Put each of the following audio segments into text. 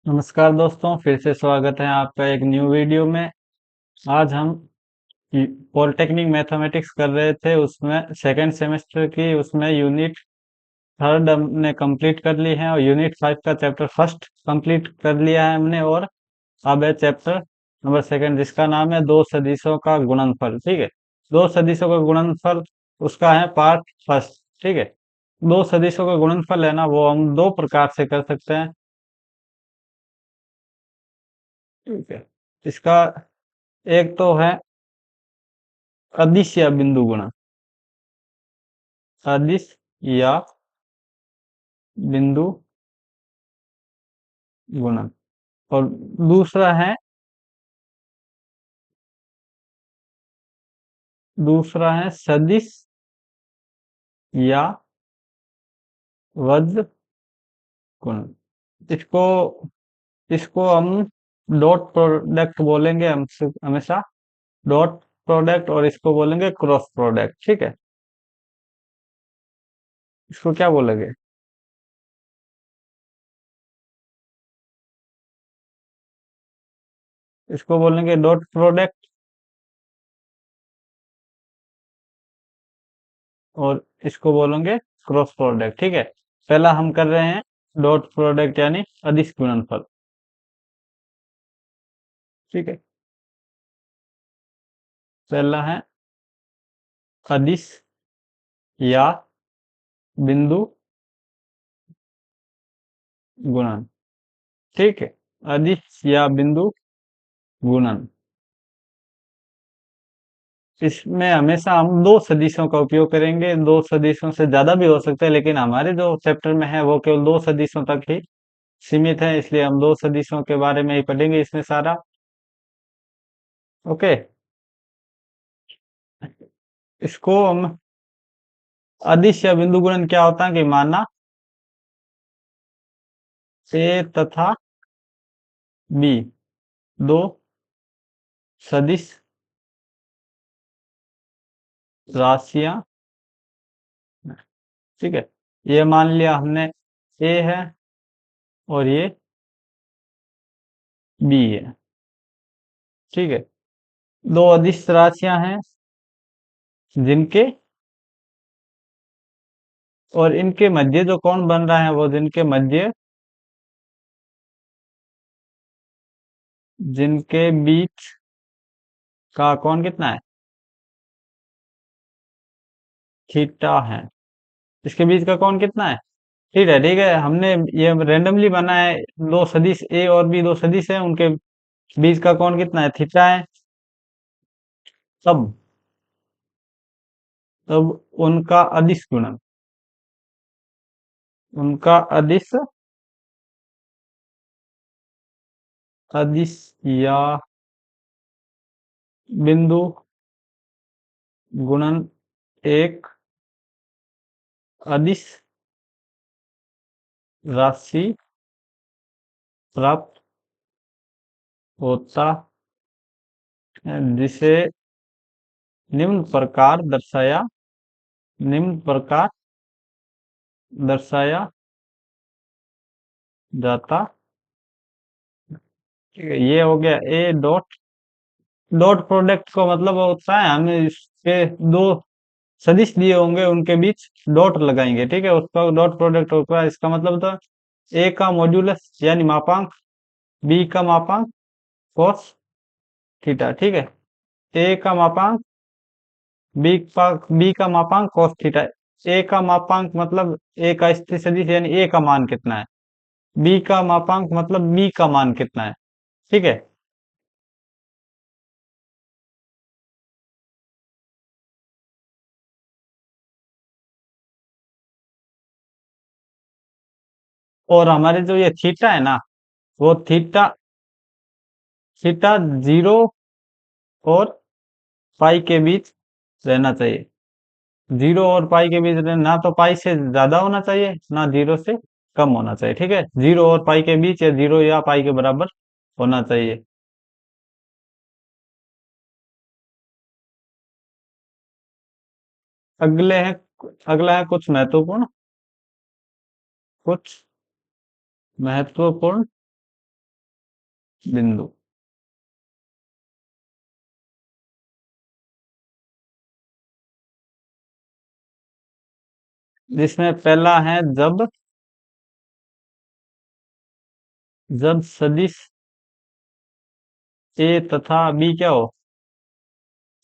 नमस्कार दोस्तों, फिर से स्वागत है आपका एक न्यू वीडियो में। आज हम पॉलिटेक्निक मैथमेटिक्स कर रहे थे, उसमें सेकंड सेमेस्टर की उसमें यूनिट थर्ड हमने कंप्लीट कर ली है और यूनिट 5 का चैप्टर फर्स्ट कंप्लीट कर लिया है हमने। और अब है चैप्टर नंबर सेकंड, जिसका नाम है दो सदिशों का गुणनफल। ठीक है, दो सदिशों का गुणनफल उसका है पार्ट फर्स्ट। ठीक है, दो सदिशों का गुणनफल है ना, वो हम दो प्रकार से कर सकते हैं। ठीक है, इसका एक तो है अदिश या बिंदु गुणन। अदिश या बिंदु गुणन। और दूसरा है सदिश या वज्र गुणन। इसको इसको हम डॉट प्रोडक्ट बोलेंगे, हम हमेशा डॉट प्रोडक्ट, और इसको बोलेंगे क्रॉस प्रोडक्ट। ठीक है, इसको क्या बोलेंगे? इसको बोलेंगे डॉट प्रोडक्ट, और इसको बोलेंगे क्रॉस प्रोडक्ट। ठीक है, पहला हम कर रहे हैं डॉट प्रोडक्ट यानी अदिश गुणनफल। ठीक है, पहला है अदिश या बिंदु गुणन। ठीक है, अदिश या बिंदु गुणन, इसमें हमेशा हम दो सदिशों का उपयोग करेंगे। दो सदिशों से ज्यादा भी हो सकता है, लेकिन हमारे जो चैप्टर में है वो केवल दो सदिशों तक ही सीमित है, इसलिए हम दो सदिशों के बारे में ही पढ़ेंगे इसमें सारा। ओके, इसको हम अदिश या बिंदु गुणन क्या होता है कि माना ए तथा बी दो सदिश राशियां। ठीक है, ये मान लिया हमने ए है और ये बी है। ठीक है, दो अदिश राशियां हैं जिनके और इनके मध्य जो कौन बन रहा है, वो जिनके बीच का कौन कितना है? थीटा है। इसके बीच का कौन कितना है? ठीक है, ठीक है, हमने ये रेंडमली बना है। दो सदिश ए और बी दो सदिश है, उनके बीच का कौन कितना है? थीटा है। तब तब उनका अदिश गुणन, उनका अदिश अदिश या बिंदु गुणन एक अदिश राशि प्राप्त होता है, जिसे निम्न प्रकार दर्शाया निम्न प्रकार दर्शाया जाता। ठीक है, ये हो गया ए डॉट। डॉट प्रोडक्ट का मतलब होता है हमें इसके दो सदिश दिए होंगे, उनके बीच डॉट लगाएंगे। ठीक है, उसका डॉट प्रोडक्ट होता है। इसका मतलब था ए का मॉड्यूलस यानी मापांक, बी का मापांक cos थीटा। ठीक है, ए का मापांक बी का मापांक cos थीटा। ए का मापांक मतलब ए का स्थिर सदिश यानी ए का मान कितना है, बी का मापांक मतलब बी का मान कितना है। ठीक है, और हमारे जो ये थीटा है ना, वो थीटा थीटा जीरो और पाई के बीच रहना चाहिए। जीरो और पाई के बीच ना तो पाई से ज्यादा होना चाहिए, ना जीरो से कम होना चाहिए। ठीक है, जीरो और पाई के बीच या जीरो या पाई के बराबर होना चाहिए। अगले हैं अगला है कुछ महत्वपूर्ण बिंदु। जिसमें पहला है जब, जब सदिश ए तथा बी क्या हो,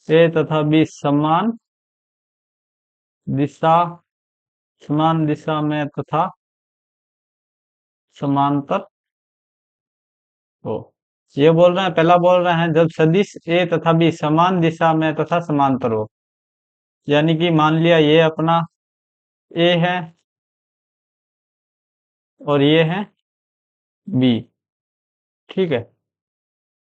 ए तथा बी दिशा समान दिशा में तथा समांतर हो। ये बोल रहे हैं, पहला बोल रहे हैं जब सदिश ए तथा बी समान दिशा में तथा समांतर हो। यानी कि मान लिया ये अपना ए है और ये है बी, ठीक है।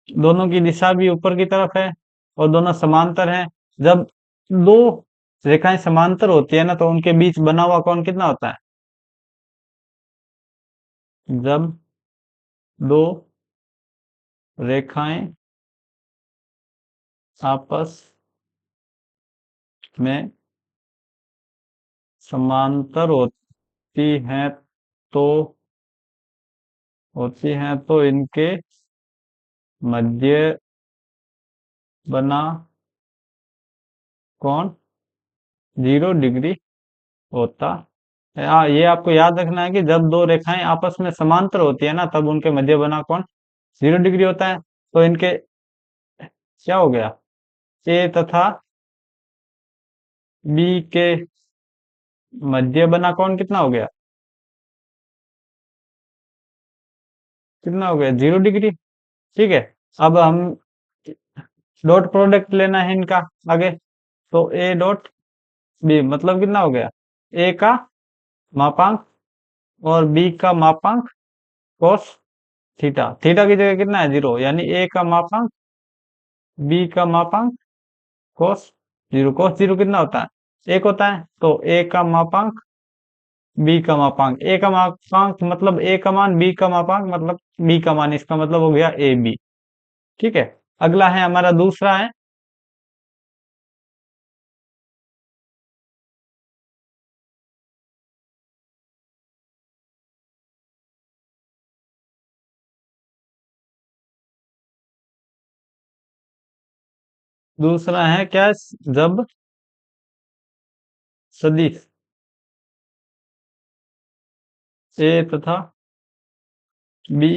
दोनों की दिशा भी ऊपर की तरफ है और दोनों समांतर हैं। जब दो रेखाएं समांतर होती है ना, तो उनके बीच बना हुआ कोण कितना होता है? जब दो रेखाएं आपस में समांतर हैं तो इनके मध्य बना कोण 0 डिग्री होता है। हाँ, ये आपको याद रखना है कि जब दो रेखाएं आपस में समांतर होती है ना, तब उनके मध्य बना कोण 0 डिग्री होता है। तो इनके क्या हो गया, ए तथा बी के मध्य बना कोण कितना हो गया, कितना हो गया 0 डिग्री, ठीक है। अब हम डॉट प्रोडक्ट लेना है इनका आगे। तो ए डॉट बी मतलब कितना हो गया, ए का मापांक और बी का मापांक कोस थीटा। थीटा की जगह कितना है 0, यानी ए का मापांक बी का मापांक कोस 0। कोस 0 कितना होता है, 1 होता है। तो ए का मापांक बी का मापांक, ए का मापांक मतलब ए का मान, बी का मापांक मतलब बी का मान, इसका मतलब हो गया ए बी, ठीक है। अगला है हमारा दूसरा है, दूसरा है क्या, जब सदिश ए तथा बी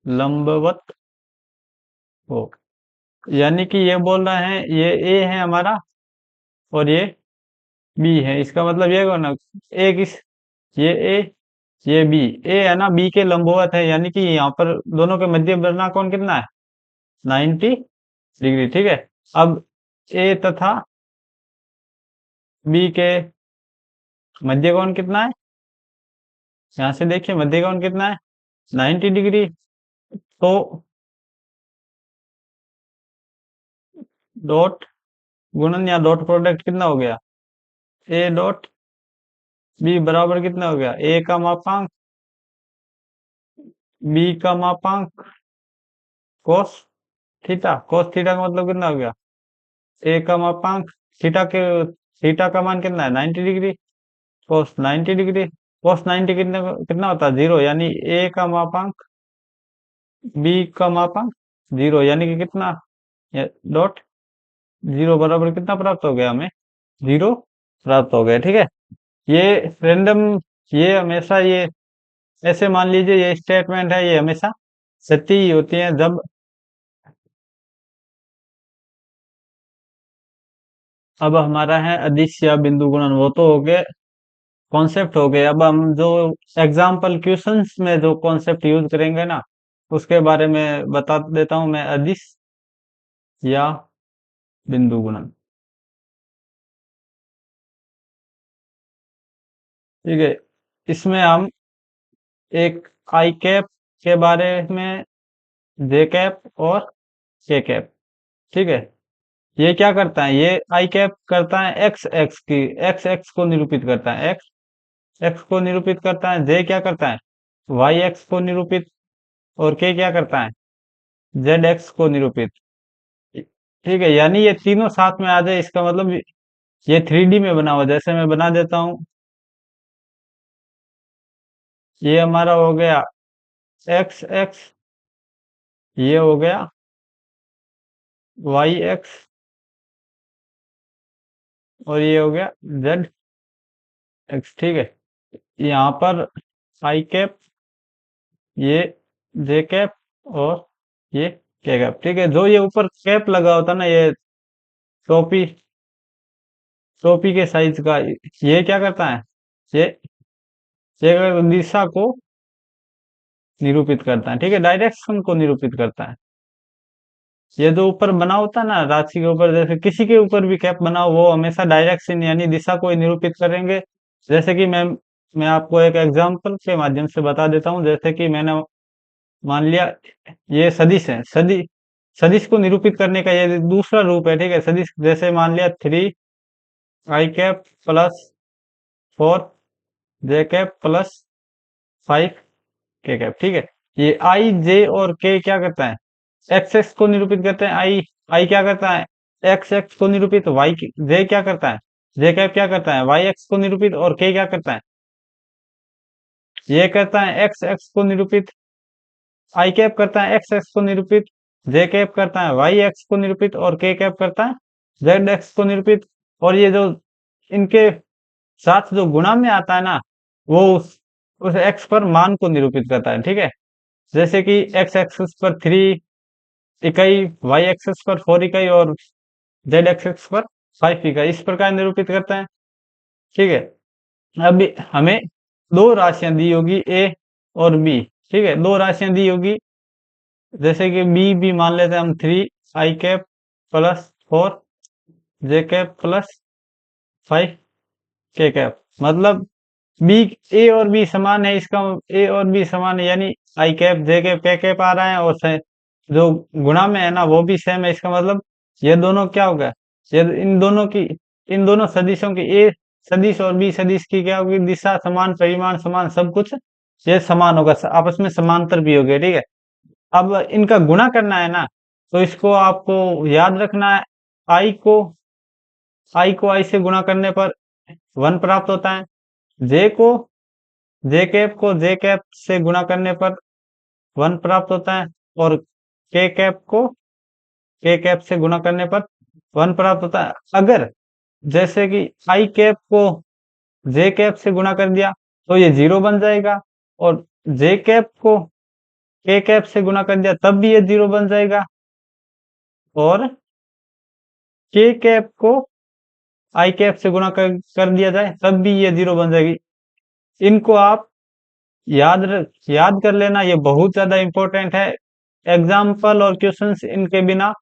लंबवत हो। यानी कि ये बोल रहे हैं ये ए है हमारा और ये बी है, इसका मतलब ये ना, ए किस, ये ए ये बी, ए है ना बी के लंबवत है, यानी कि यहाँ पर दोनों के मध्य बना कोण कितना है 90 डिग्री, ठीक है। अब ए तथा बी के मध्य कोण कितना है, यहाँ से देखिए मध्य कोण कितना है 90 डिग्री। तो डॉट गुणन या डॉट प्रोडक्ट कितना हो गया, ए डॉट बी बराबर कितना हो गया, ए का मापांक बी का मापांक कोस थीटा। कोस थीटा का मतलब कितना हो गया, ए का मापांक थीटा के, थीटा का मान कितना है 90 डिग्री, कोस 90 डिग्री। कोस 90 कितना कितना होता है 0, यानी ए का मापांक बी का मापांक 0, यानी कि कितना, डॉट 0 बराबर कितना प्राप्त हो गया हमें, 0 प्राप्त हो गया, ठीक है। ये रैंडम, ये हमेशा ये ऐसे मान लीजिए ये स्टेटमेंट है, ये हमेशा सत्य ही होती है। जब अब हमारा है अदिश या बिंदु गुणन, वो तो हो गए कॉन्सेप्ट हो गए। अब हम जो एग्जाम्पल क्वेश्चंस में जो कॉन्सेप्ट यूज करेंगे ना, उसके बारे में बता देता हूं मैं। अदिश या बिंदु गुणन, ठीक है। इसमें हम एक आई कैप के बारे में, जे कैप और के कैप, ठीक है। ये क्या करता है, ये आई कैप करता है एक्स एक्स की, एक्स एक्स को निरूपित करता है, एक्स एक्स को निरूपित करता है। जे क्या करता है, वाई एक्स को निरूपित। और के क्या करता है, जेड एक्स को निरूपित, ठीक है। यानी ये तीनों साथ में आ जाए, इसका मतलब ये 3D में बना हुआ। जैसे मैं बना देता हूँ, ये हमारा हो गया एक्स एक्स ये हो गया वाई एक्स और ये हो गया जेड एक्स। ठीक है, यहाँ पर आई कैप, ये जे कैप और ये के कैप। ठीक है, जो ये ऊपर कैप लगा होता ना, ये टोपी, टोपी के साइज का, ये क्या करता है, ये ये दिशा को निरूपित करता है। ठीक है, डायरेक्शन को निरूपित करता है। ये जो ऊपर बना होता है ना राशि के ऊपर, जैसे किसी के ऊपर भी कैप बना हो, वो हमेशा डायरेक्शन यानी दिशा को ही निरूपित करेंगे। जैसे कि मैं आपको एक एग्जांपल के माध्यम से बता देता हूँ। जैसे कि मैंने मान लिया ये सदिश है, सदिश को निरूपित करने का ये दूसरा रूप है। ठीक है, सदिश जैसे मान लिया 3 i cap plus 4 J cap plus 5 के कैप। ठीक है, ये आई जे और के क्या करता है, एक्स एक्स को निरूपित करते हैं। आई आई क्या करता है, एक्स एक्स को निरूपित। वाई जे क्या करता है, जे कैप क्या करता है, वाई एक्स को निरूपित। और के क्या करता है, ये करता है एक्स एक्स को निरूपित। आई कैप करता है एक्स एक्स को निरूपित, जे कैप करता है वाई एक्स को निरूपित और के कैप करता है जेड एक्स को निरूपित। और ये जो इनके साथ जो गुणा में आता है ना, वो उस एक्स पर मान को निरूपित करता है। ठीक है, जैसे कि एक्स एक्सिस पर 3 इकाई, वाई एक्सिस पर 4 इकाई और जेड एक्सिस पर 5 इकाई, इस प्रकार निरूपित करते हैं। ठीक है, अब हमें दो राशियां दी होगी ए और बी। ठीक है, दो राशियां दी होगी, जैसे कि बी भी मान लेते हैं हम, 3 i cap plus 4 J cap plus 5 के कैप। मतलब बी, ए और बी समान है, इसका ए और बी समान है, यानी आई कैप जे कैप के कैप आ रहा है, और जो गुणा में है ना वो भी सेम है। इसका मतलब ये दोनों क्या होगा, ये इन दोनों सदिशों की, ए सदिश और बी सदिश की क्या होगी, दिशा समान, परिमाण समान, सब कुछ ये समान होगा, आपस में समांतर भी हो गए। ठीक है, अब इनका गुणा करना है ना, तो इसको आपको याद रखना है। आई को आई से गुणा करने पर 1 प्राप्त होता है। जे को जे कैप को जे कैप से गुणा करने पर 1 प्राप्त होता है। और के कैप को के कैप से गुणा करने पर 1 प्राप्त होता है। अगर जैसे कि आई कैप को जे कैप से गुणा कर दिया तो ये 0 बन जाएगा, और जे कैप को के कैप से गुणा कर दिया तब भी ये 0 बन जाएगा, और के कैप को आई कैप से गुणा कर दिया जाए तब भी ये 0 बन जाएगी। इनको आप याद कर लेना, ये बहुत ज्यादा इंपॉर्टेंट है। एग्जाम्पल और क्वेश्चंस इनके बिना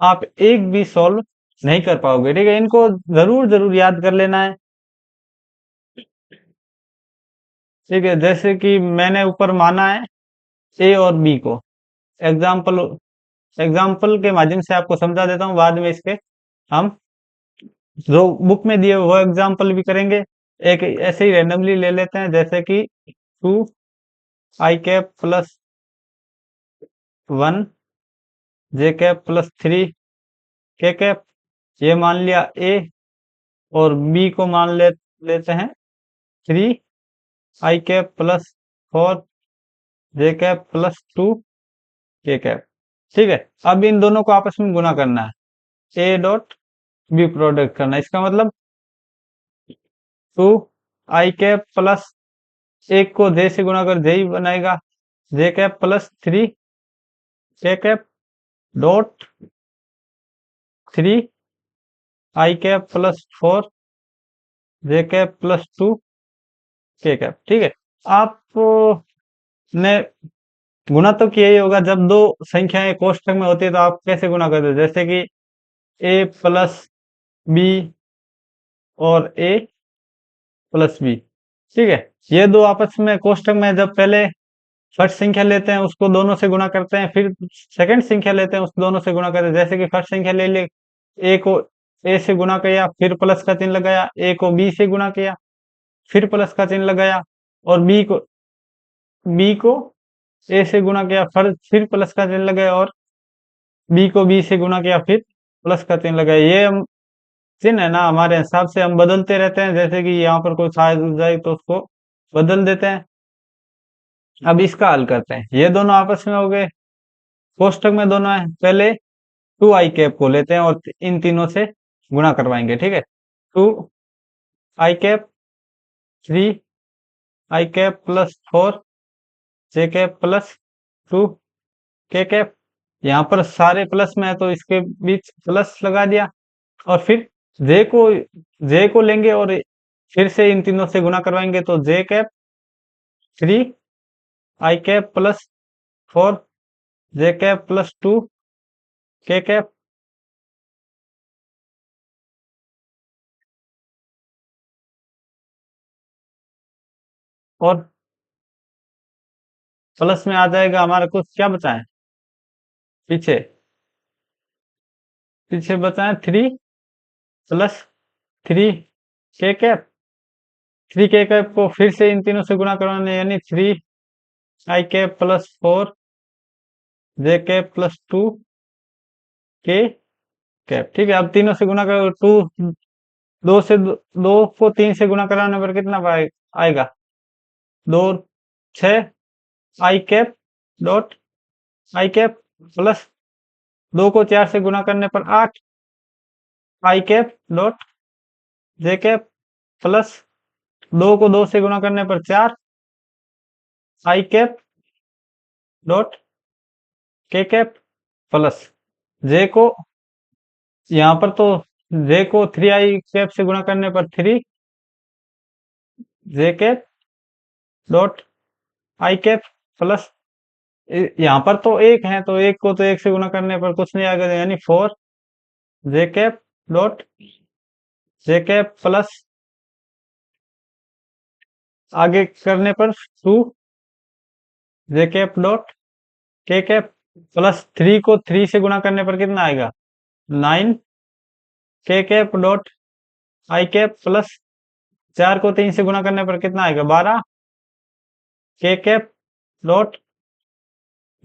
आप एक भी सॉल्व नहीं कर पाओगे। ठीक है, इनको जरूर जरूर याद कर लेना है। ठीक है, जैसे कि मैंने ऊपर माना है ए और बी को, एग्जाम्पल एग्जाम्पल के माध्यम से आपको समझा देता हूँ, बाद में इसके हम जो बुक में दिए वो एग्जाम्पल भी करेंगे। एक ऐसे ही रैंडमली ले लेते हैं, जैसे कि 2 i cap plus 1 J cap plus 3 के कैप, ये मान लिया ए, और बी को मान लेते हैं 3 i cap plus 4 J cap plus 2 के कैप। ठीक है, अब इन दोनों को आपस में गुना करना है, ए डॉट बी प्रोडक्ट करना है। इसका मतलब 2 i कैप प्लस 1 को जे से गुना कर जे ही बनाएगा, जे कैप प्लस 3 के cap dot 3 i cap plus 4 J cap plus 2 के कैप। ठीक है, आप ने गुना तो किया ही होगा, जब दो संख्याएं कोष्ठक में होती है तो आप कैसे गुना करते हो, जैसे कि ए प्लस बी और ए प्लस बी। ठीक है, ये दो आपस में कोष्ठक में जब पहले फर्स्ट संख्या लेते हैं उसको दोनों से गुणा करते हैं, फिर सेकंड संख्या लेते हैं उस दोनों से गुणा करते हैं। जैसे कि फर्स्ट संख्या ले ले, ए को ए से गुणा किया, फिर प्लस का चिन्ह लगाया, ए को बी से गुणा किया, फिर प्लस का चिन्ह लगाया, और बी को ए से गुणा किया, फिर प्लस का चिन्ह लगाया, और बी को बी से गुणा किया, फिर प्लस का चिन्ह लगाया। ये हम चिन्ह है ना, हमारे हिसाब से हम बदलते रहते हैं, जैसे कि यहाँ पर कोई साइज उठ जाए तो उसको बदल देते हैं। अब इसका हल करते हैं, ये दोनों आपस में हो गए, कोष्टक में दोनों है, पहले 2i कैप को लेते हैं और इन तीनों से गुणा करवाएंगे, ठीक है। 2i cap, 3i cap plus 4j cap plus 2k cap. यहाँ पर सारे प्लस में है तो इसके बीच प्लस लगा दिया, और फिर जे को जे को लेंगे और फिर से इन तीनों से गुणा करवाएंगे, तो j cap, 3i cap plus 4j cap plus 2k cap. और प्लस में आ जाएगा हमारा, कुछ क्या बचा है पीछे, पीछे बचा है 3 plus 3k cap. 3k cap को फिर से इन तीनों से गुणा करवाने, यानी 3i cap plus 4j cap plus 2k cap, ठीक है। अब तीनों से गुणा करो, दो को 3 से गुणा कराने पर कितना आएगा, 2 6 i cap dot i cap plus 2 को 4 से गुणा करने पर 8 i cap dot j cap plus 2 को 2 से गुणा करने पर 4 i cap dot k cap plus J को, यहाँ पर तो जे को 3i कैप से गुणा करने पर 3j cap dot i cap plus, यहाँ पर तो एक है तो एक को तो एक से गुणा करने पर कुछ नहीं आएगा, यानी 4j cap dot j cap plus आगे करने पर 2j cap dot k cap plus 3 को 3 से गुणा करने पर कितना आएगा, 9k cap dot i cap plus 4 को 3 से गुणा करने पर कितना आएगा, 12k cap dot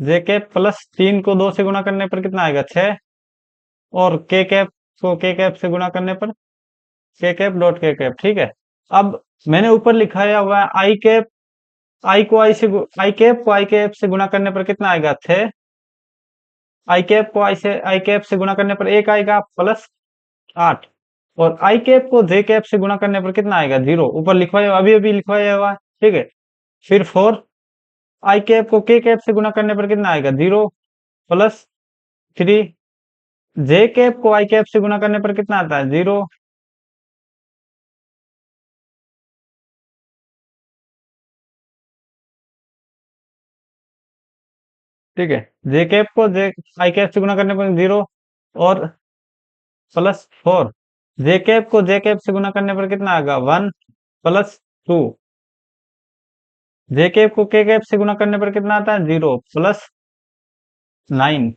j cap plus 3 को 2 से गुणा करने पर कितना आएगा, 6, और k कैप को k कैप से गुणा करने पर k cap dot k cap, ठीक है। अब मैंने ऊपर लिखाया हुआ है i कैप, i कैप से गुणा करने पर कितना आएगा, 6, i कैप से गुणा करने पर 1 आएगा प्लस 8, और i कैप को j कैप से गुणा करने पर कितना आएगा, 0, ऊपर लिखवाया अभी अभी लिखवाया हुआ है, ठीक है। फिर 4i कैप को k कैप से गुणा करने पर कितना आएगा, 0 प्लस 3, j कैप को i कैप से गुणा करने पर कितना आता है, 0, ठीक है। j कैप को i कैप से गुणा करने पर 0, और प्लस 4, j कैप को j कैप से गुणा करने पर कितना आएगा, 1 प्लस 2, j कैप को k कैप से गुणा करने पर कितना आता है, 0 प्लस 9,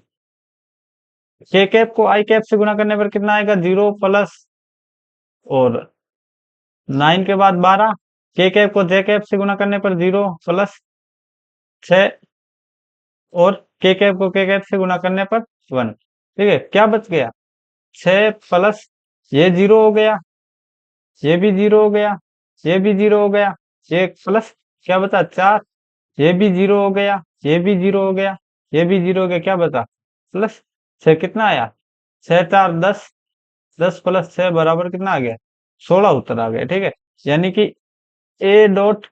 k कैप को i कैप से गुणा करने पर कितना आएगा, 0 प्लस और 9 के बाद 12, k कैप को j कैप से गुणा करने पर 0 प्लस 6, और k कैप को k कैप से गुणा करने पर 1, ठीक है। क्या बच गया, 6 प्लस ये 0 हो गया, ये भी 0 हो गया, ये भी 0 हो गया, ये प्लस क्या बचा, 4, ये भी 0 हो गया, ये भी 0 हो गया, ये भी 0 हो गया, क्या बचा, प्लस 6, कितना आया, 6 4 10, 10 प्लस 6 बराबर कितना आ गया, 16 उत्तर आ गया, ठीक है। यानी कि ए डॉट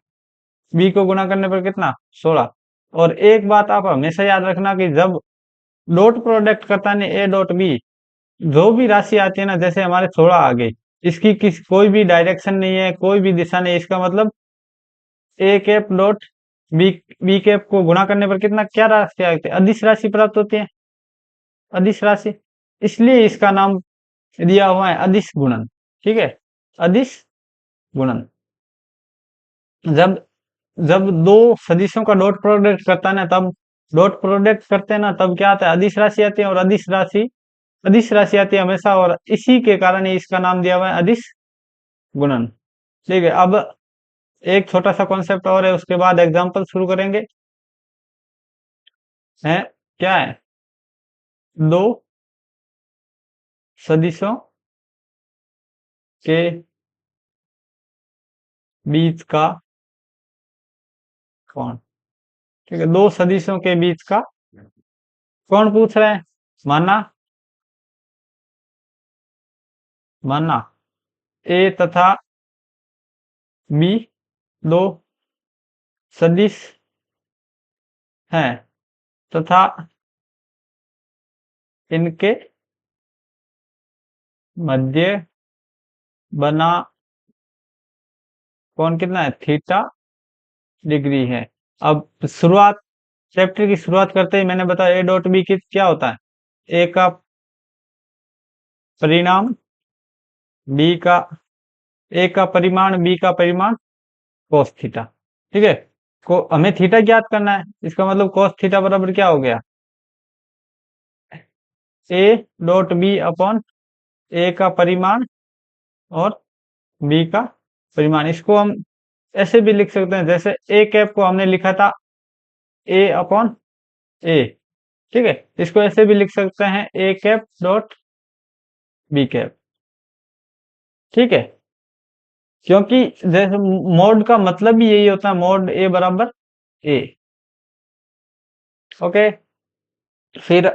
बी को गुणा करने पर कितना, 16। और एक बात आप हमेशा याद रखना कि जब डॉट प्रोडक्ट करता है ए डॉट बी, जो भी राशि आती है ना, जैसे हमारे 16 आ गई, इसकी कोई भी डायरेक्शन नहीं है, कोई भी दिशा नहीं है, इसका मतलब A cap dot B B cap को गुणा करने पर कितना, क्या राशि आती है, अदिश राशि प्राप्त होती है, अदिश राशि, इसलिए इसका नाम दिया हुआ है अदिश गुणन, ठीक है, अदिश गुणन। जब जब दो सदिशों का डॉट प्रोडक्ट करता है ना, तब डॉट प्रोडक्ट करते हैं ना, तब क्या आता है, अदिश राशि आती है, और अदिश राशि आती है हमेशा, और इसी के कारण ही इसका नाम दिया हुआ है अदिश गुणन, ठीक है। अब एक छोटा सा कॉन्सेप्ट और है, उसके बाद एग्जाम्पल शुरू करेंगे। है, क्या है, दो सदिशों के बीच का कोण, ठीक है, दो सदिशों के बीच का कौन पूछ रहे हैं? माना, माना ए तथा बी दो सदिश हैं तथा इनके मध्य बना कौन कितना है? थीटा डिग्री है। अब शुरुआत, चैप्टर की शुरुआत करते ही मैंने बताया ए डॉट बी की क्या होता है? ए का परिणाम, बी का, ए का परिमाण, बी का परिमाण, cos थीटा। ठीक है, को हमें थीटा ज्ञात करना है, इसका मतलब cos थीटा बराबर क्या हो गया? ए डॉट बी अपॉन ए का परिमाण और बी का परिमाण। इसको हम ऐसे भी लिख सकते हैं, जैसे ए कैप को हमने लिखा था ए अपॉन ए। ठीक है, इसको ऐसे भी लिख सकते हैं ए कैप डॉट बी कैप। ठीक है, क्योंकि जैसे मोड का मतलब ही यही होता है, मोड ए बराबर ए। ओके, फिर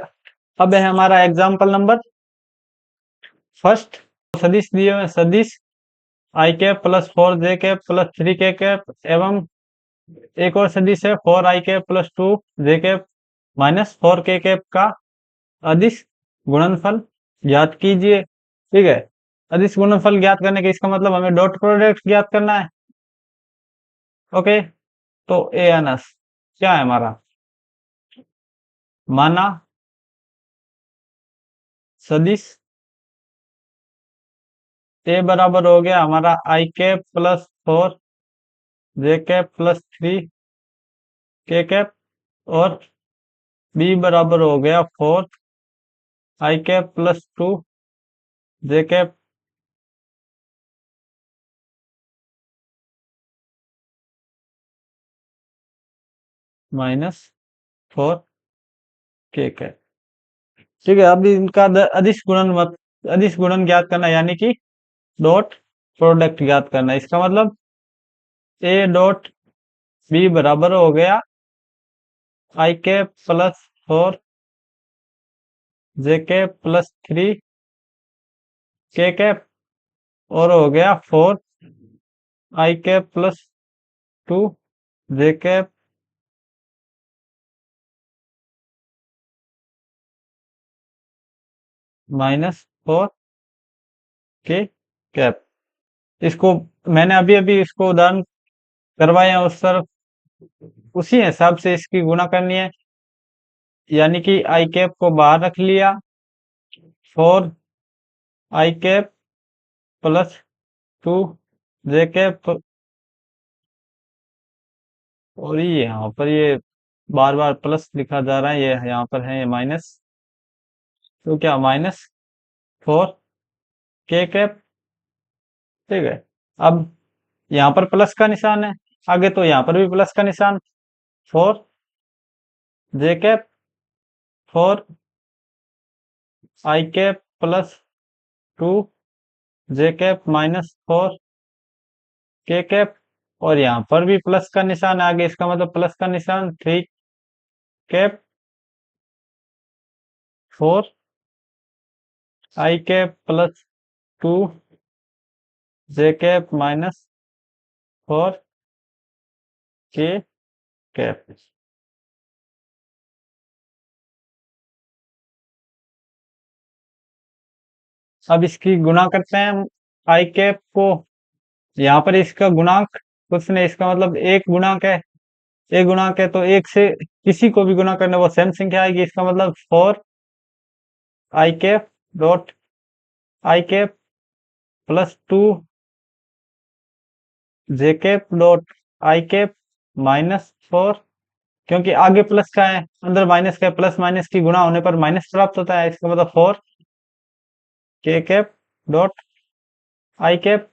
अब है हमारा एग्जाम्पल नंबर फर्स्ट। सदिश दिए हुए सदिश आई cap plus 4 J cap plus 3 के कैप एवं एक और सदिश है 4 i cap plus 2 J cap minus 4 K cap का अदिश गुणनफल ज्ञात कीजिए। ठीक है, अदिश गुणनफल ज्ञात करने के इसका मतलब हमें डॉट प्रोडक्ट ज्ञात करना है। ओके, तो ए एन एस क्या है हमारा? माना सदिश ए बराबर हो गया हमारा i cap plus 4 J cap plus 3 के कैप और बी बराबर हो गया 4 i cap plus 2 J cap minus 4 K cap. ठीक है, अब इनका अदिश गुणन मत, अदिश गुणन ज्ञात करना यानी कि डॉट प्रोडक्ट ज्ञात करना। इसका मतलब ए डॉट बी बराबर हो गया i cap plus 4 J cap plus 3 के कैप और हो गया 4 i cap plus 2 J cap minus 4 K cap. इसको मैंने अभी अभी इसको उदाहरण करवाए हैं उस तरफ, उसी हिसाब से इसकी गुणा करनी है, यानी कि आई कैप को बाहर रख लिया, 4 i cap plus 2 J cap और ये यहाँ पर ये बार बार प्लस लिखा जा रहा है, ये यहाँ पर है ये माइनस, तो क्या माइनस 4 के कैप। ठीक है, अब यहाँ पर प्लस का निशान है आगे, तो यहाँ पर भी प्लस का निशान, 4 J cap 4 i cap plus 2 J cap minus 4 K cap और यहाँ पर भी प्लस का निशान है आगे, इसका मतलब प्लस का निशान 3 cap 4 i cap plus 2 J cap minus 4 K cap. अब इसकी गुणा करते हैं हम आई कैप को, यहाँ पर इसका गुणांक कुछ नहीं, इसका मतलब एक गुणांक है, एक गुणांक है तो एक से किसी को भी गुणा करने वो सेम संख्या आएगी। इसका मतलब 4 i cap dot I cap plus 2 J cap minus 4, क्योंकि आगे प्लस का है अंदर माइनस का है, प्लस माइनस की गुणा होने पर माइनस प्राप्त होता है। इसका मतलब 4 K cap dot I cap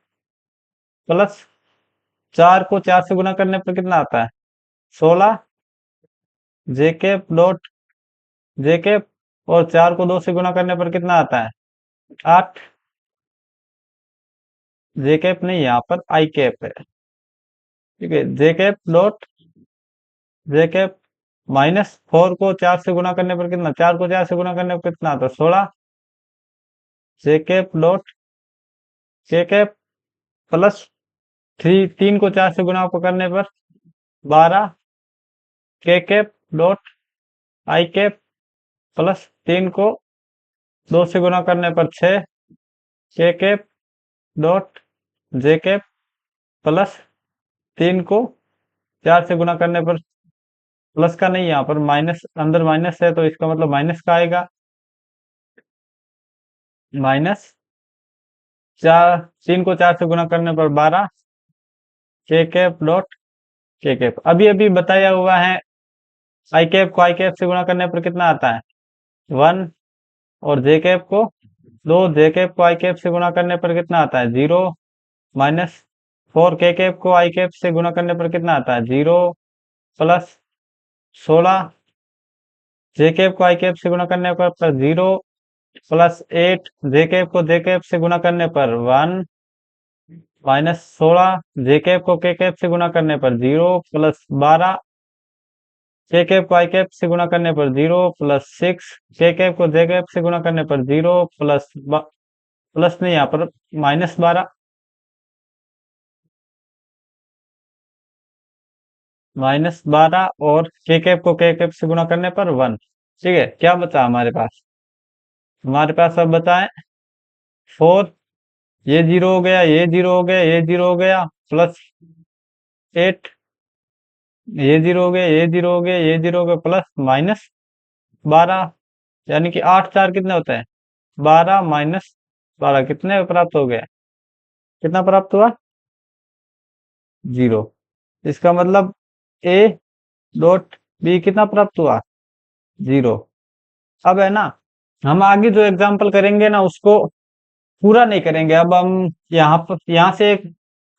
plus 4 को 4 से गुणा करने पर कितना आता है? 16 जे कैप और 4 को 2 से गुणा करने पर कितना आता है? 8 जे कैप नहीं, यहाँ पर आई कैप है। ठीक है, जे कैप -4 को 4 से गुणा करने पर कितना, 4 को 4 से गुणा करने पर कितना आता है 16 जे कैप डॉट के कैप प्लस 3 को 4 से गुणा करने पर 12 के cap dot I cap plus 3 को 2 से गुणा करने पर 6 के cap dot J cap plus 3 को 4 से गुणा करने पर, प्लस का नहीं, यहाँ पर माइनस, अंदर माइनस है तो इसका मतलब माइनस का आएगा, माइनस 3 को 4 से गुणा करने पर 12 के कैप डॉट के कैप। अभी अभी बताया हुआ है आई कैप को आई कैप से गुणा करने पर कितना आता है 1, और जे कैप को 2, जे कैप को आई कैप से गुणा करने पर कितना आता है 0, -4 के कैप को आई कैप से गुणा करने पर कितना आता है 0, प्लस 16 जे कैप को आई कैप से गुणा करने पर 0, प्लस 8 जे कैप को जे कैप से गुणा करने पर 1, -16 जे कैप को के कैप से गुणा करने पर 0, प्लस 12 के कैप को आई कैप से गुणा करने पर 0, प्लस 6 के कैप को जे कैप से गुणा करने पर 0, प्लस नहीं, यहाँ पर -12, -12 और के कैप को के कैप से गुणा करने पर 1। ठीक है, क्या बचा हमारे पास, हमारे पास अब बचा है 4, ये 0 हो गया, ये 0 हो गया, ये 0 हो गया, प्लस 8, ये 0 हो गया, ये 0 हो गया, ये 0 हो गया, प्लस -12, यानी कि 8 4 कितने होते हैं 12, -12 कितने प्राप्त हो गया, कितना प्राप्त हुआ 0। इसका मतलब ए डॉट बी कितना प्राप्त हुआ 0। अब है ना, हम आगे जो एग्जाम्पल करेंगे ना उसको पूरा नहीं करेंगे। अब हम यहाँ से एक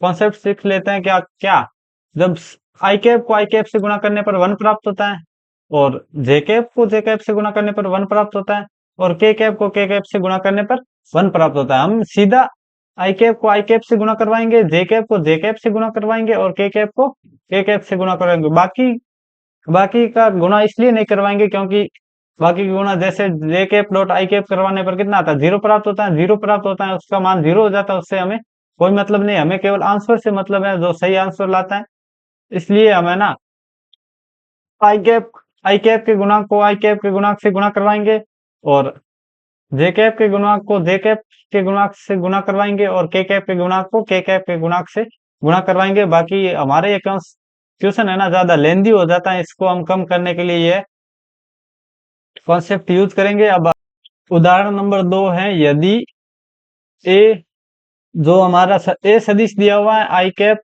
कॉन्सेप्ट सीख लेते हैं, क्या क्या, जब आई कैप को आई कैप से गुणा करने पर 1 प्राप्त होता है, और जे कैप को जे कैप से गुणा करने पर 1 प्राप्त होता है, और के कैप को के कैप से गुणा करने पर 1 प्राप्त होता है। हम सीधा आई कैप को आई कैप से गुणा करवाएंगे, जे कैप को जे कैप से गुणा करवाएंगे, और के कैप को के कैप से गुणा करवाएंगे। बाकी बाकी का गुणा इसलिए नहीं करवाएंगे क्योंकि बाकी का गुणा जैसे जे कैप डॉट आई कैप करवाने पर कितना आता है 0 प्राप्त होता है, 0 प्राप्त होता है, उसका मान 0 हो जाता है, उससे हमें कोई मतलब नहीं, हमें केवल आंसर से मतलब है, जो सही आंसर लाता है। इसलिए हमें ना आई कैप आई कैप के गुणांक को आई कैप के गुणांक से गुणा करवाएंगे, और जे कैप के गुणांक को जे कैप के गुणांक से गुणा करवाएंगे, और के कैप के गुणांक को के कैप के गुणांक से गुणा करवाएंगे। बाकी हमारे ये क्वेश्चन है ना ज्यादा लेंदी हो जाता है, इसको हम कम करने के लिए ये कॉन्सेप्ट यूज करेंगे। अब उदाहरण नंबर 2 है, यदि ए जो हमारा ए सदिश दिया हुआ है आई cap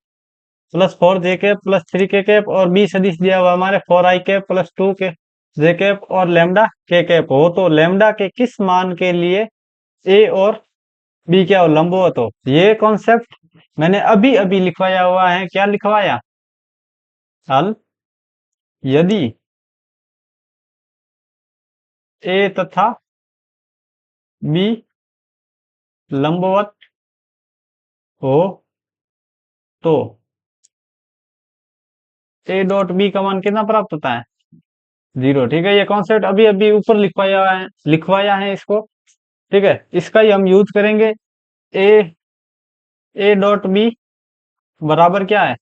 plus 4 J cap plus 3 के कैप, और बी सदिश दिया हुआ है हमारे 4 आई कैप प्लस 2 के जे कैप और लेमडा के कैप हो, तो लेमडा के किस मान के लिए ए और बी क्या हो लंबवत हो। ये कॉन्सेप्ट मैंने अभी अभी लिखवाया हुआ है। क्या लिखवाया, हल यदि ए तथा बी लंबवत हो तो ए डॉट बी का मान कितना प्राप्त होता है 0। ठीक है, ये कॉन्सेप्ट अभी अभी ऊपर लिखवाया है इसको। ठीक है, इसका ही हम यूज करेंगे। ए ए डॉट बी बराबर क्या है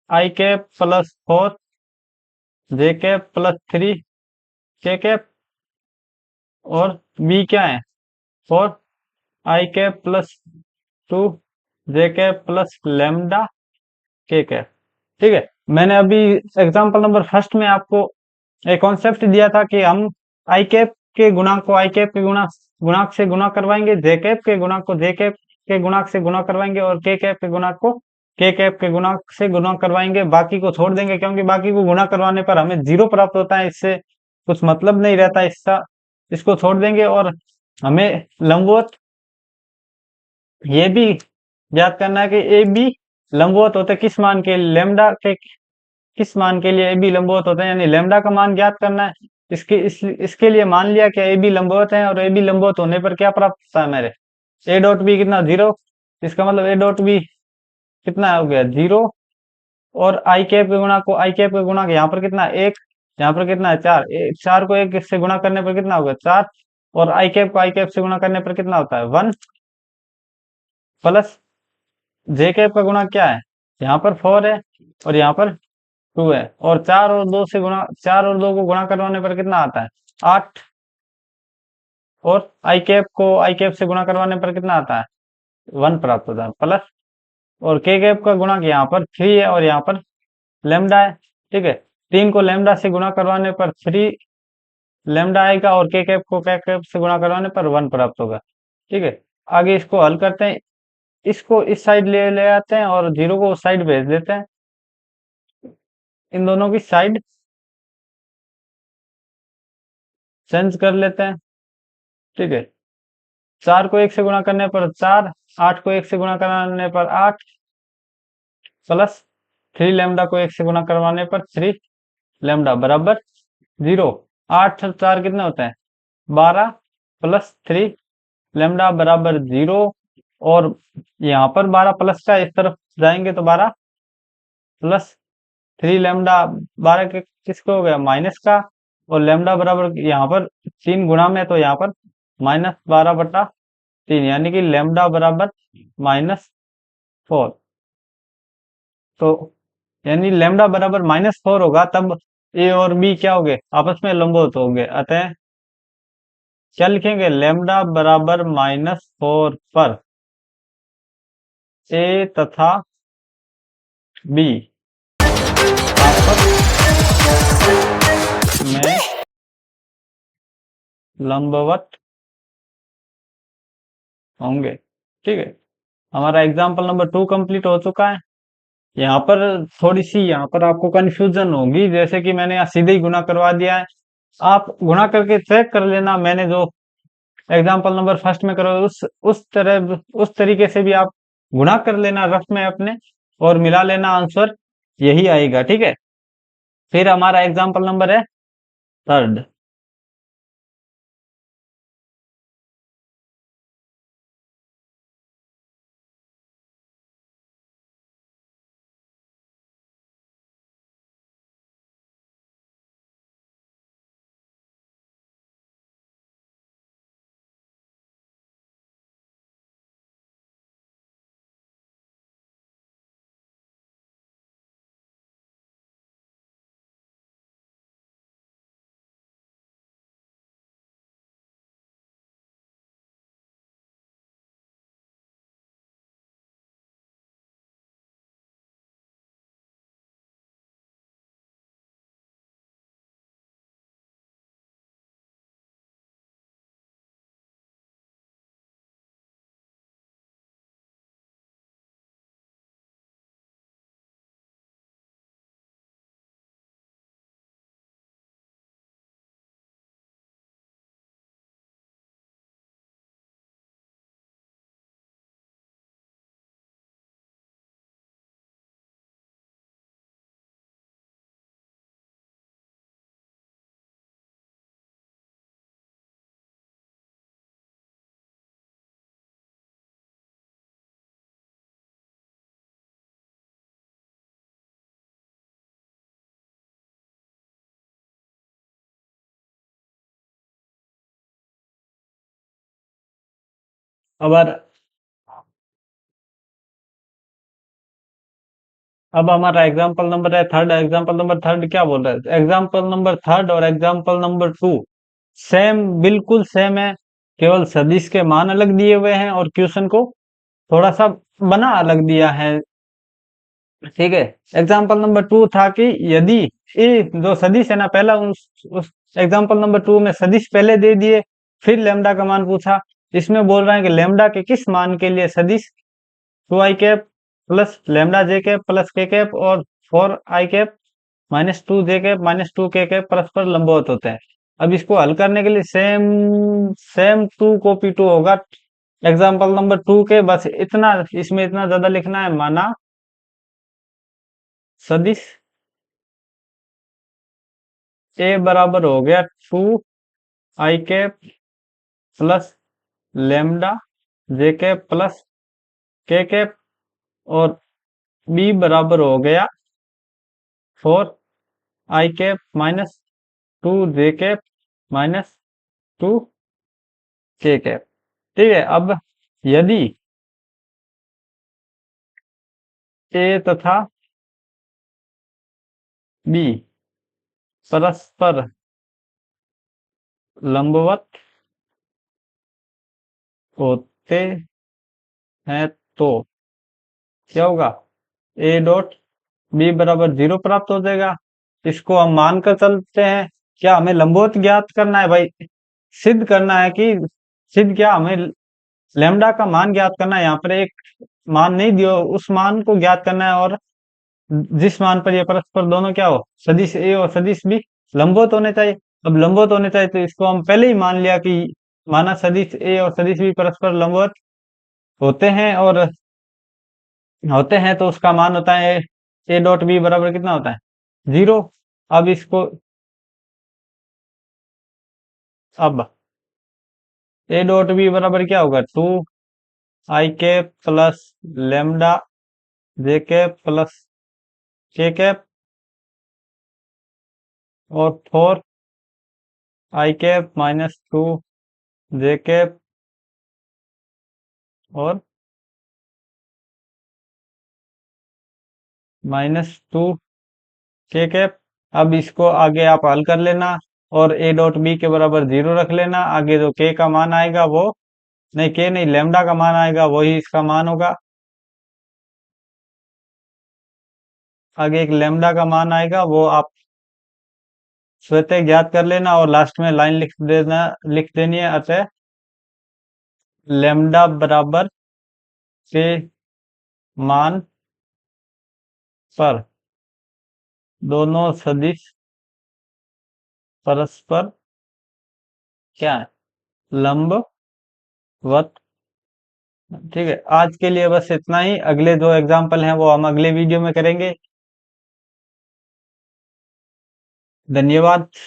आई cap plus 4 J cap plus 3 के कैप, और बी क्या है 4 आई cap plus 2 J cap plus lambda के कैप। ठीक है, मैंने अभी एग्जांपल नंबर फर्स्ट में आपको एक कॉन्सेप्ट दिया था कि हम आई कैप के गुणांक को आई कैप के गुणांक से गुणा करवाएंगे, जे कैप के गुणांक को जे कैप के गुणांक से गुणा करवाएंगे, और के कैप के गुणांक को के कैप के गुणांक से गुणा करवाएंगे। बाकी को छोड़ देंगे क्योंकि बाकी को गुणा करवाने पर हमें 0 प्राप्त होता है, इससे कुछ मतलब नहीं रहता इसका, इसको छोड़ देंगे। और हमें लंबवत ये भी याद करना है कि ए बी लंबवत होते किस मान के, लेमडा के किस मान के लिए ए बी लंबवत होते हैं, यानी लेमडा का मान ज्ञात करना है। इसके लिए मान लिया कि ए बी लंबवत है, और ए बी लंबवत होने पर क्या प्राप्त होता है मेरे ए डॉट बी कितना 0। इसका मतलब ए डॉट बी कितना हो गया 0, और आई कैप के गुणा को आई कैप के गुणा यहाँ पर कितना 1, यहाँ पर कितना है 4, 4 को 1 से गुणा करने पर कितना होगा 4, और आई कैप को आई कैप से गुणा करने पर कितना होता है 1, प्लस जे कैप का गुणा क्या है, यहाँ पर 4 है और यहाँ पर 2 है, और 4 और 2 को गुणा करवाने पर कितना आता है 8, और आई कैप को आई कैप से गुणा करवाने पर कितना आता है 1 प्राप्त होता है, प्लस, और के कैप का गुणा यहाँ पर 3 है और यहाँ पर लेमडा है। ठीक है, 3 को लेमडा से गुणा करवाने पर 3 लेमडा आएगा, और के कैप से गुणा करवाने पर 1 प्राप्त होगा। ठीक है, आगे इसको हल करते हैं, इसको इस साइड ले ले आते हैं और 0 को उस साइड भेज देते हैं, इन दोनों की साइड चेंज कर लेते हैं। ठीक है, 4 को 1 से गुणा करने पर 4, 8 को 1 से गुणा करने पर 8, प्लस 3 लेमडा को 1 से गुणा करवाने पर 3 लेमडा बराबर 0। 8 और 4 कितने होते हैं 12, प्लस 3 लेमडा बराबर 0, और यहाँ पर 12 प्लस का इस तरफ जाएंगे तो 12 प्लस 3 लेमडा, 12 के किसको हो गया माइनस का, और लेमडा बराबर यहाँ पर 3 गुणा में, तो यहाँ पर -12/3, यानी कि लेमडा बराबर -4। तो यानी लेमडा बराबर -4 होगा, तब ए और बी क्या हो गए आपस में लंबवत हो गए। अतः क्या लिखेंगे, लेमडा बराबर -4 पर ए तथा बी आपस में लंबवत होंगे। ठीक है, हमारा एग्जाम्पल नंबर 2 कंप्लीट हो चुका है। यहाँ पर थोड़ी सी यहाँ पर आपको कंफ्यूजन होगी, जैसे कि मैंने यहाँ सीधे ही गुना करवा दिया है। आप गुणा करके चेक कर लेना, मैंने जो एग्जाम्पल नंबर फर्स्ट में करो उस तरीके से भी आप गुणा कर लेना रफ में अपने, और मिला लेना, आंसर यही आएगा। ठीक है, फिर हमारा एग्जाम्पल नंबर है थर्ड। अब हमारा एग्जाम्पल नंबर है थर्ड। एग्जाम्पल नंबर थर्ड क्या बोल रहा है, एग्जाम्पल नंबर थर्ड और एग्जाम्पल नंबर 2 सेम, बिल्कुल सेम है, केवल सदिश के मान अलग दिए हुए हैं और क्वेश्चन को थोड़ा सा बना अलग दिया है। ठीक है, एग्जाम्पल नंबर 2 था कि यदि ए जो सदिश है ना, पहला उस एग्जाम्पल नंबर 2 में सदिश पहले दे दिए, फिर लेमडा का मान पूछा। इसमें बोल रहा है कि लेमडा के किस मान के लिए सदिश 2i कैप प्लस लेमडा जे कैप प्लस के कैप और 4i कैप -2 जे कैप -2 के कैप परस्पर लंबवत होते हैं। अब इसको हल करने के लिए सेम सेम 2 कॉपी 2 होगा एग्जाम्पल नंबर 2 के, बस इतना इसमें इतना ज्यादा लिखना है, माना सदिश ए बराबर हो गया 2i कैप प्लस लेमडा जे कैप प्लस के कैप, और बी बराबर हो गया 4i cap 2 j cap minus 2 k cap. ठीक है, अब यदि ए तथा बी परस्पर लंबवत होते हैं तो क्या होगा? ए डॉट बी बराबर 0 प्राप्त हो जाएगा। इसको हम मानकर चलते हैं। क्या हमें लंबवत ज्ञात करना है भाई? सिद्ध करना है कि सिद्ध क्या, हमें लैम्डा का मान ज्ञात करना है। यहाँ पर एक मान नहीं दियो, उस मान को ज्ञात करना है, और जिस मान पर ये परस्पर दोनों क्या हो, सदिश ए और सदिश बी लंबवत होने चाहिए। अब लंबवत होने चाहिए तो इसको हम पहले ही मान लिया कि माना सदिश ए और सदिश बी परस्पर लंबवत होते हैं, और होते हैं तो उसका मान होता है ए डॉट बी बराबर कितना होता है? 0। अब इसको, अब ए डॉट बी बराबर क्या होगा? 2 i cap plus lambda J cap plus k cap और 4 i cap minus 2 j cap और -2 k कैप। अब इसको आगे आप हल कर लेना, और ए डॉट बी के बराबर 0 रख लेना। आगे जो k का मान आएगा वो, नहीं k नहीं, लेमडा का मान आएगा वही इसका मान होगा। आगे एक लेमडा का मान आएगा, वो आप स्वतः ज्ञात कर लेना, और लास्ट में लाइन लिख देनी है। अतः लेमडा बराबर के मान पर दोनों सदिश परस्पर क्या है? लंबवत। ठीक है, आज के लिए बस इतना ही। अगले जो एग्जाम्पल हैं वो हम अगले वीडियो में करेंगे। धन्यवाद।